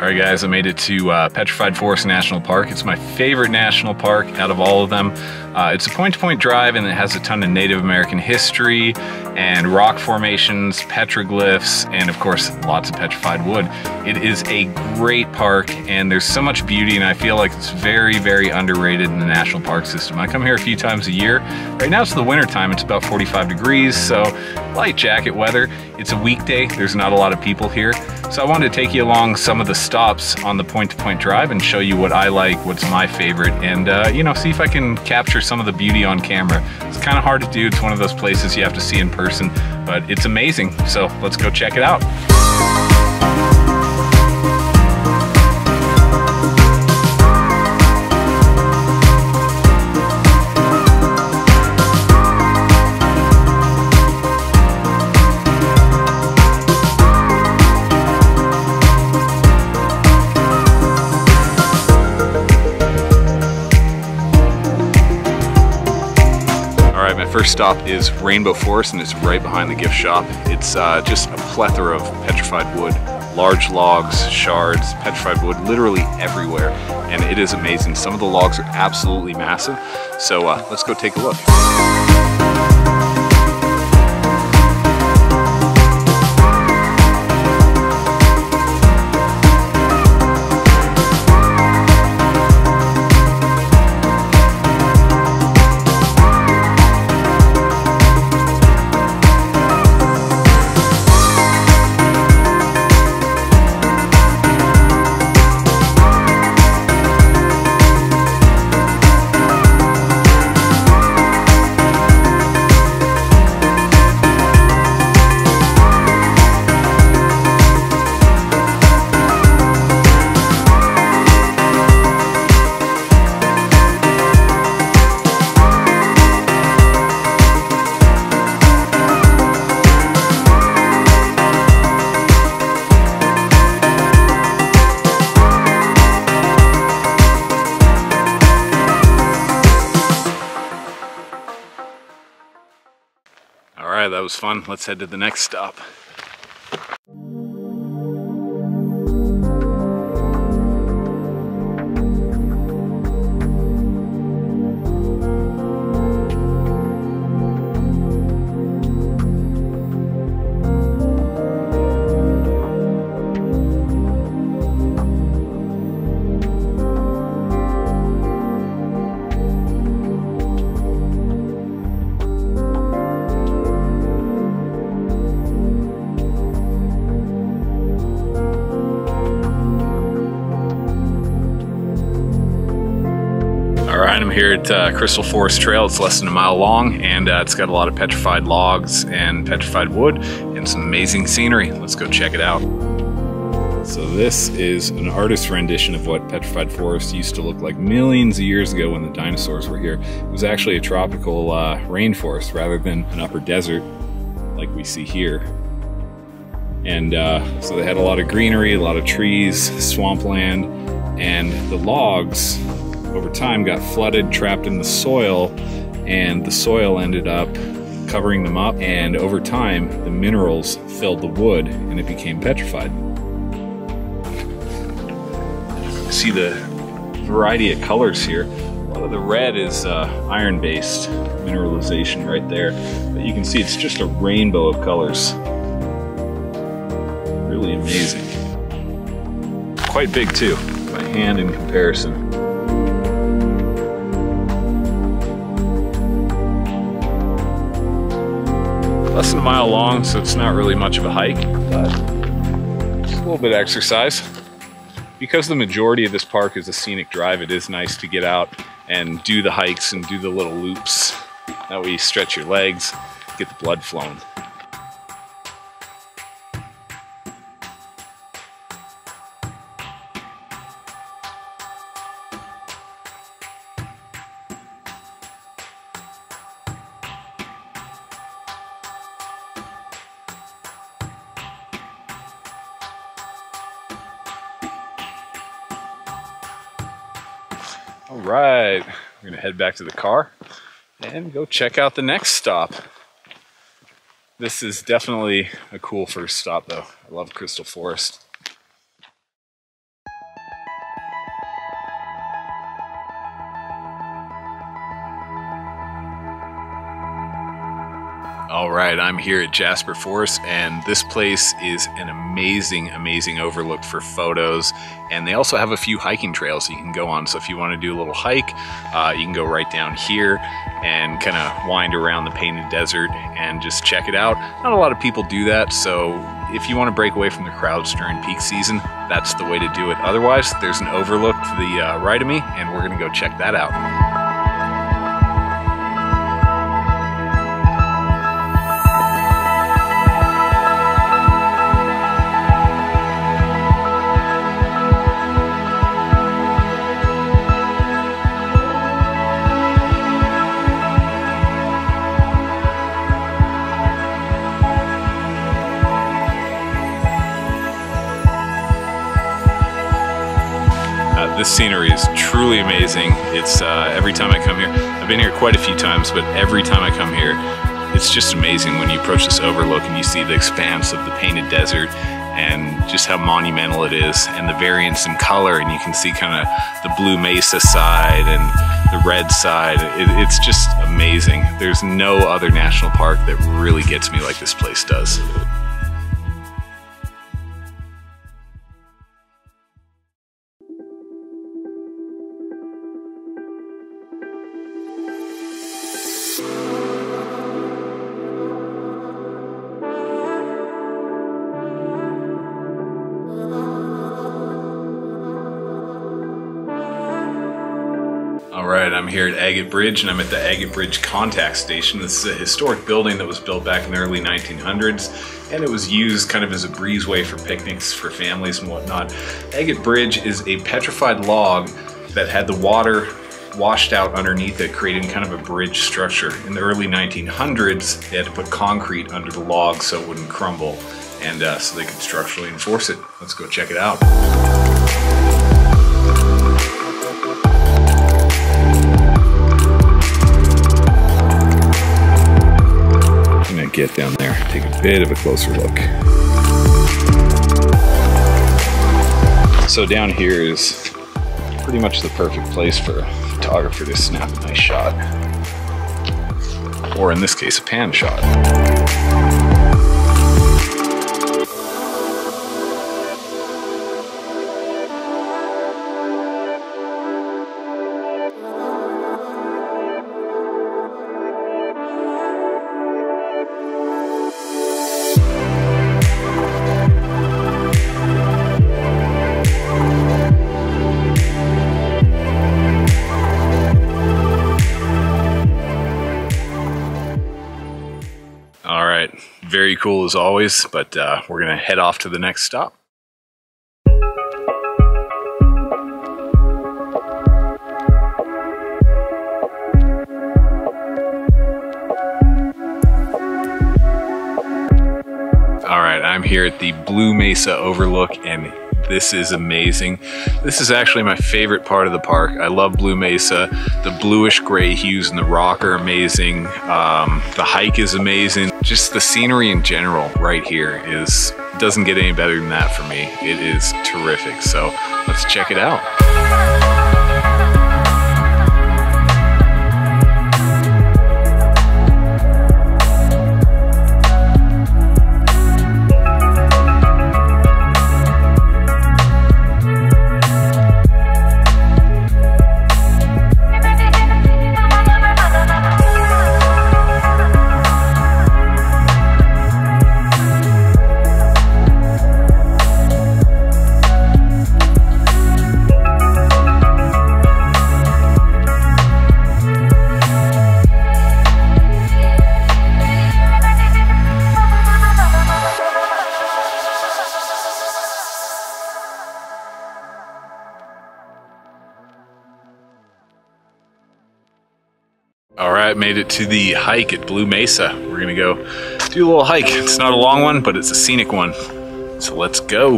Alright guys, I made it to Petrified Forest National Park. It's my favorite national park out of all of them. It's a point-to-point drive and it has a ton of Native American history and rock formations, petroglyphs, and of course lots of petrified wood. It is a great park and there's so much beauty, and I feel like it's very, very underrated in the national park system. I come here a few times a year. Right now it's the winter time, it's about 45 degrees, so light jacket weather. It's a weekday, there's not a lot of people here. So I wanted to take you along some of the stops on the point-to-point drive and show you what I like, what's my favorite, and you know, see if I can capture some of the beauty on camera. It's kind of hard to do. It's one of those places you have to see in person, but it's amazing. So let's go check it out. First stop is Rainbow Forest, and it's right behind the gift shop. It's just a plethora of petrified wood, large logs, shards, petrified wood, literally everywhere, and it is amazing. Some of the logs are absolutely massive, so let's go take a look. Alright, that was fun. Let's head to the next stop. Alright, I'm here at Crystal Forest Trail. It's less than a mile long, and it's got a lot of petrified logs and petrified wood and some amazing scenery. Let's go check it out. So this is an artist's rendition of what Petrified Forest used to look like millions of years ago when the dinosaurs were here. It was actually a tropical rainforest rather than an upper desert like we see here. And so they had a lot of greenery, a lot of trees, swampland, and the logs over time got flooded, trapped in the soil, and the soil ended up covering them up, and over time the minerals filled the wood and it became petrified. See the variety of colors here. A lot of the red is iron-based mineralization right there, but you can see it's just a rainbow of colors. Really amazing. Quite big too, by hand in comparison. Less than a mile long, so it's not really much of a hike, but it's a little bit of exercise. Because the majority of this park is a scenic drive, it is nice to get out and do the hikes and do the little loops. That way you stretch your legs, get the blood flowing. All right, we're gonna head back to the car and go check out the next stop. This is definitely a cool first stop though. I love Crystal Forest. All right, I'm here at Jasper Forest, and this place is an amazing, amazing overlook for photos. And they also have a few hiking trails you can go on. So if you want to do a little hike, you can go right down here and kind of wind around the Painted Desert and just check it out. Not a lot of people do that, so if you want to break away from the crowds during peak season, that's the way to do it. Otherwise, there's an overlook to the right of me, and we're going to go check that out. This scenery is truly amazing. It's every time I come here, I've been here quite a few times, but every time I come here, it's just amazing when you approach this overlook and you see the expanse of the Painted Desert and just how monumental it is, and the variance in color, and you can see kind of the blue Mesa side and the red side. It's just amazing. There's no other national park that really gets me like this place does. Alright, I'm here at Agate Bridge, and I'm at the Agate Bridge Contact Station. This is a historic building that was built back in the early 1900s, and it was used kind of as a breezeway for picnics for families and whatnot. Agate Bridge is a petrified log that had the water washed out underneath it, creating kind of a bridge structure. In the early 1900s, they had to put concrete under the log so it wouldn't crumble, and so they could structurally enforce it. Let's go check it out. Get down there, take a bit of a closer look. So down here is pretty much the perfect place for a photographer to snap a nice shot, or in this case, a pan shot. Very cool as always, but we're gonna head off to the next stop. All right, I'm here at the Blue Mesa Overlook, and this is amazing. This is actually my favorite part of the park. I love Blue Mesa. The bluish gray hues in the rock are amazing. The hike is amazing. Just the scenery in general right here doesn't get any better than that for me. It is terrific. So let's check it out. All right, made it to the hike at Blue Mesa. We're gonna go do a little hike. It's not a long one, but it's a scenic one. So let's go.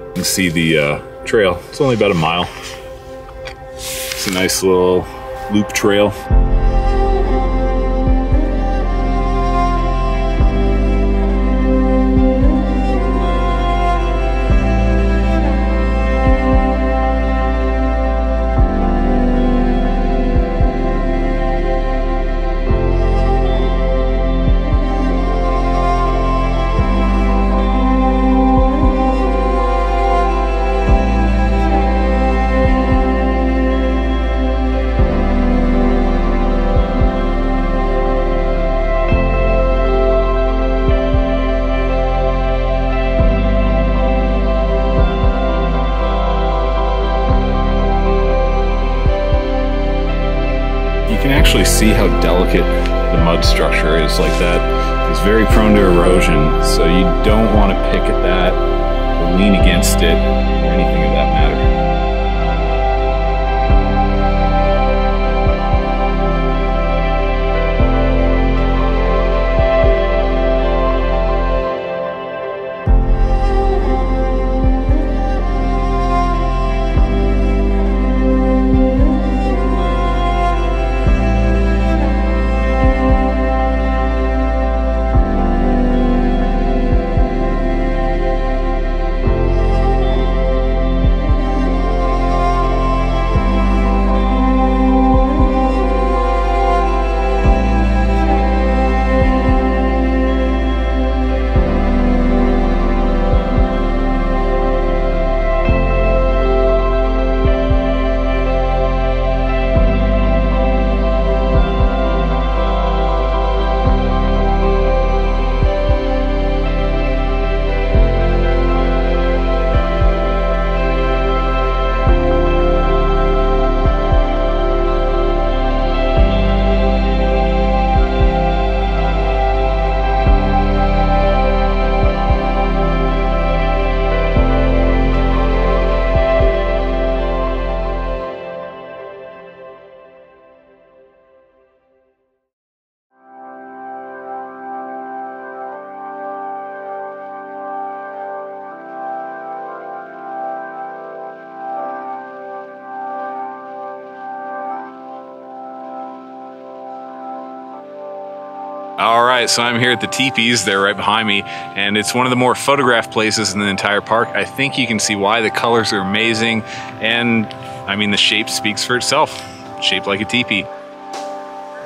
You can see the trail. It's only about a mile. It's a nice little loop trail. actually see how delicate the mud structure is like that. It's very prone to erosion, so you don't want to pick at that or lean against it or anything of that matter. All right, so I'm here at the Teepees. They're right behind me, and it's one of the more photographed places in the entire park. I think you can see why. The colors are amazing, and I mean, the shape speaks for itself. Shaped like a teepee.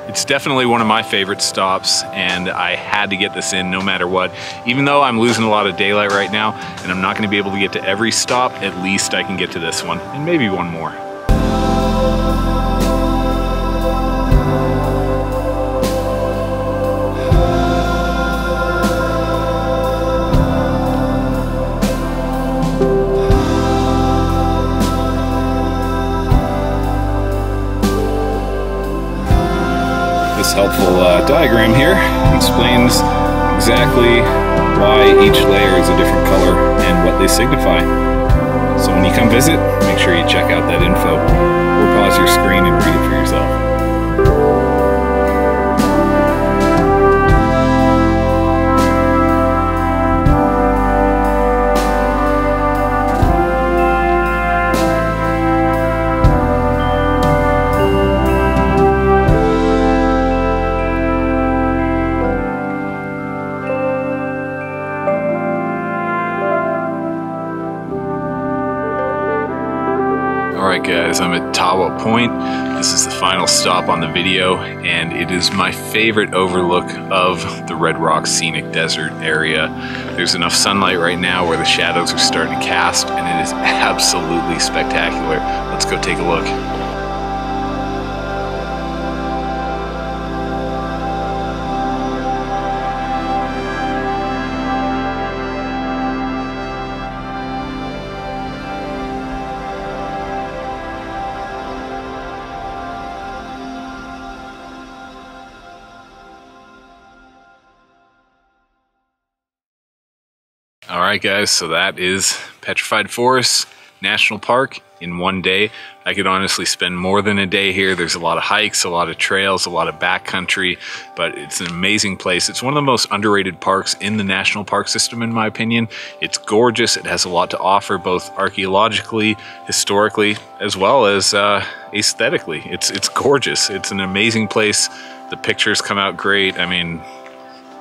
It's definitely one of my favorite stops, and I had to get this in no matter what. Even though I'm losing a lot of daylight right now, and I'm not gonna be able to get to every stop, at least I can get to this one, and maybe one more. This helpful diagram here explains exactly why each layer is a different color and what they signify. So when you come visit, make sure you check out that info, or pause your screen and read it for yourself. Alright guys, I'm at Tawa Point. This is the final stop on the video, and it is my favorite overlook of the Red Rock Scenic Desert area. There's enough sunlight right now where the shadows are starting to cast, and it is absolutely spectacular. Let's go take a look. All right, guys, so that is Petrified Forest National Park in one day. I could honestly spend more than a day here. There's a lot of hikes, a lot of trails, a lot of backcountry, but it's an amazing place. It's one of the most underrated parks in the national park system, in my opinion. It's gorgeous. It has a lot to offer, both archaeologically, historically, as well as aesthetically. It's gorgeous. It's an amazing place. The pictures come out great. I mean,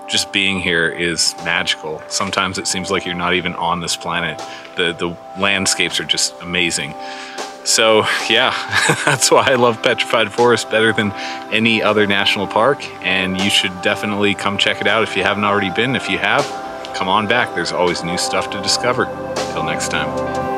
just being here is magical. Sometimes it seems like you're not even on this planet. The landscapes are just amazing. So yeah, that's why I love Petrified Forest better than any other national park, and you should definitely come check it out if you haven't already been. If you have, come on back. There's always new stuff to discover. Till next time.